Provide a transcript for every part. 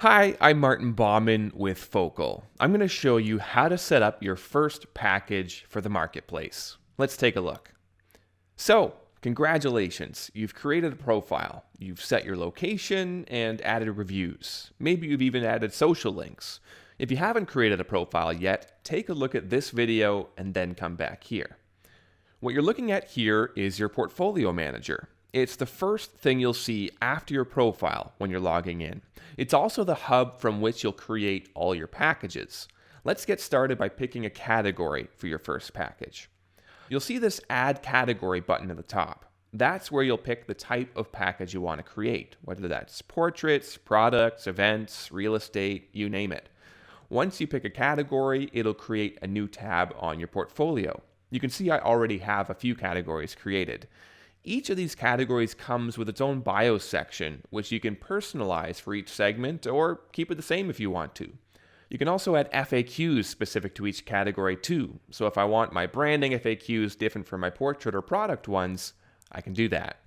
Hi, I'm Martin Bauman with Focal. I'm going to show you how to set up your first package for the marketplace. Let's take a look. So, congratulations, you've created a profile. You've set your location and added reviews. Maybe you've even added social links. If you haven't created a profile yet, take a look at this video and then come back here. What you're looking at here is your portfolio manager. It's the first thing you'll see after your profile when you're logging in. It's also the hub from which you'll create all your packages. Let's get started by picking a category for your first package. You'll see this Add Category button at the top. That's where you'll pick the type of package you want to create, whether that's portraits, products, events, real estate, you name it. Once you pick a category, it'll create a new tab on your portfolio. You can see I already have a few categories created. Each of these categories comes with its own bio section, which you can personalize for each segment or keep it the same if you want to. You can also add FAQs specific to each category too. So if I want my branding FAQs different from my portrait or product ones, I can do that.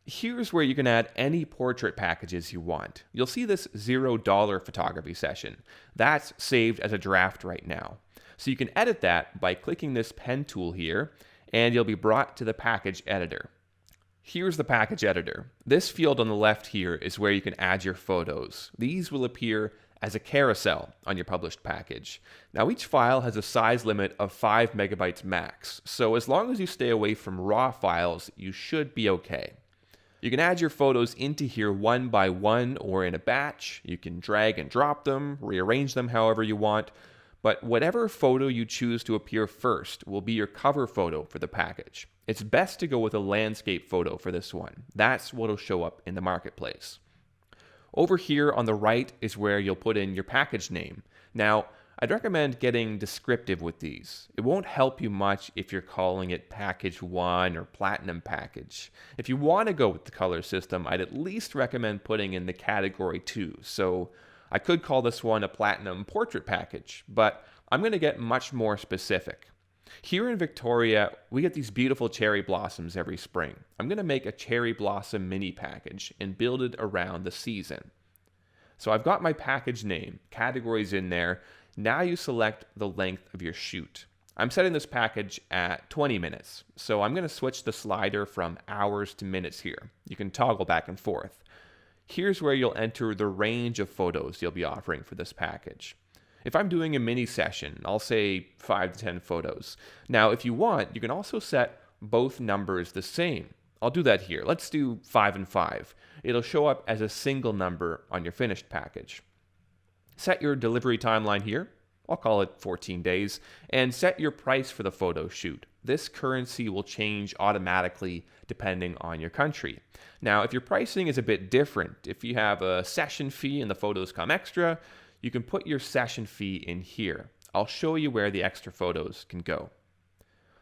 Here's where you can add any portrait packages you want. You'll see this $0 photography session. That's saved as a draft right now. So you can edit that by clicking this pen tool here, and you'll be brought to the package editor. Here's the package editor. This field on the left here is where you can add your photos. These will appear as a carousel on your published package. Now each file has a size limit of 5 megabytes max, so as long as you stay away from raw files, you should be okay. You can add your photos into here one by one or in a batch. You can drag and drop them, rearrange them however you want, but whatever photo you choose to appear first will be your cover photo for the package. It's best to go with a landscape photo for this one. That's what'll show up in the marketplace. Over here on the right is where you'll put in your package name. Now, I'd recommend getting descriptive with these. It won't help you much if you're calling it Package 1 or Platinum Package. If you want to go with the color system, I'd at least recommend putting in the Category 2. So I could call this one a Platinum Portrait Package, but I'm going to get much more specific. Here in Victoria, we get these beautiful cherry blossoms every spring. I'm going to make a cherry blossom mini package and build it around the season. So I've got my package name, categories in there. Now you select the length of your shoot. I'm setting this package at 20 minutes, so I'm going to switch the slider from hours to minutes here. You can toggle back and forth. Here's where you'll enter the range of photos you'll be offering for this package. If I'm doing a mini session, I'll say 5 to 10 photos. Now, if you want, you can also set both numbers the same. I'll do that here. Let's do 5 and 5. It'll show up as a single number on your finished package. Set your delivery timeline here. I'll call it 14 days. And set your price for the photo shoot. This currency will change automatically depending on your country. Now, if your pricing is a bit different, if you have a session fee and the photos come extra, you can put your session fee in here. I'll show you where the extra photos can go.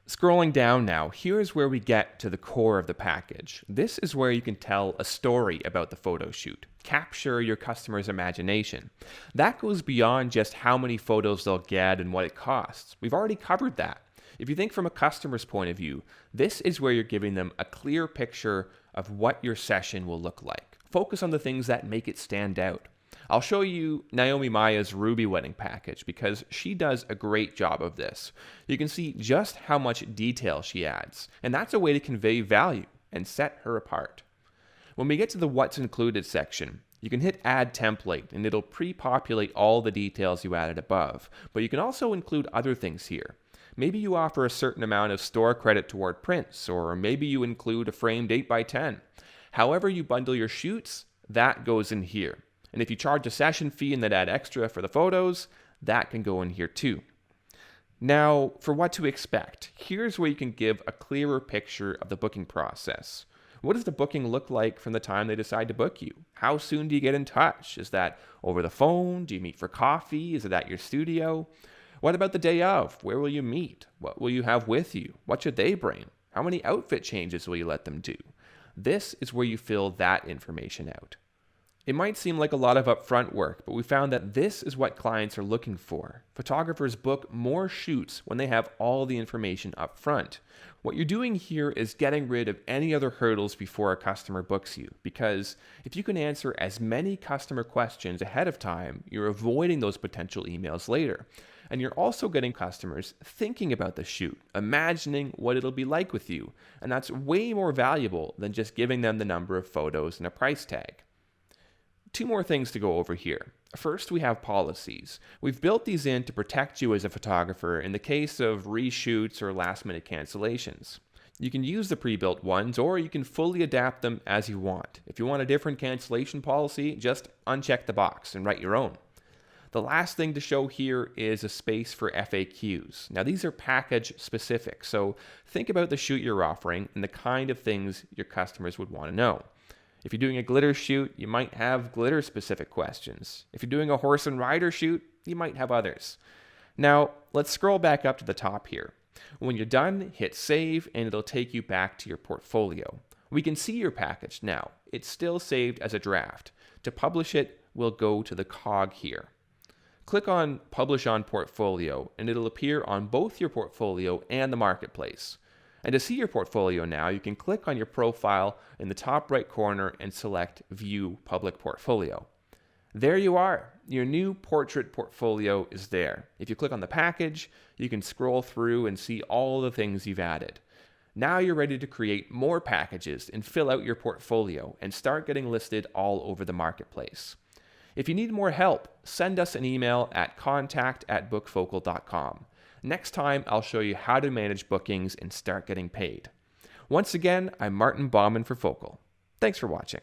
Scrolling down now, here's where we get to the core of the package. This is where you can tell a story about the photo shoot. Capture your customer's imagination. That goes beyond just how many photos they'll get and what it costs. We've already covered that. If you think from a customer's point of view, this is where you're giving them a clear picture of what your session will look like. Focus on the things that make it stand out. I'll show you Naomi Maya's Ruby Wedding package because she does a great job of this. You can see just how much detail she adds, and that's a way to convey value and set her apart. When we get to the What's Included section, you can hit Add Template and it'll pre-populate all the details you added above, but you can also include other things here. Maybe you offer a certain amount of store credit toward prints, or maybe you include a framed 8x10. However you bundle your shoots, that goes in here. And if you charge a session fee and then add extra for the photos, that can go in here too. Now, for what to expect, here's where you can give a clearer picture of the booking process. What does the booking look like from the time they decide to book you? How soon do you get in touch? Is that over the phone? Do you meet for coffee? Is it at your studio? What about the day of? Where will you meet? What will you have with you? What should they bring? How many outfit changes will you let them do? This is where you fill that information out. It might seem like a lot of upfront work, but we found that this is what clients are looking for. Photographers book more shoots when they have all the information up front. What you're doing here is getting rid of any other hurdles before a customer books you, because if you can answer as many customer questions ahead of time, you're avoiding those potential emails later. And you're also getting customers thinking about the shoot, imagining what it'll be like with you. And that's way more valuable than just giving them the number of photos and a price tag. Two more things to go over here. First, we have policies. We've built these in to protect you as a photographer in the case of reshoots or last-minute cancellations. You can use the pre-built ones, or you can fully adapt them as you want. If you want a different cancellation policy, just uncheck the box and write your own. The last thing to show here is a space for FAQs. Now, these are package specific, so think about the shoot you're offering and the kind of things your customers would want to know. If you're doing a glitter shoot, you might have glitter-specific questions. If you're doing a horse and rider shoot, you might have others. Now, let's scroll back up to the top here. When you're done, hit save, and it'll take you back to your portfolio. We can see your package now. It's still saved as a draft. To publish it, we'll go to the cog here. Click on Publish on Portfolio, and it'll appear on both your portfolio and the marketplace. And to see your portfolio now, you can click on your profile in the top right corner and select View Public Portfolio. There you are. Your new portrait portfolio is there. If you click on the package, you can scroll through and see all the things you've added. Now you're ready to create more packages and fill out your portfolio and start getting listed all over the marketplace. If you need more help, send us an email at contact@bookfocal.com. Next time, I'll show you how to manage bookings and start getting paid. Once again, I'm Martin Bauman for Focal. Thanks for watching.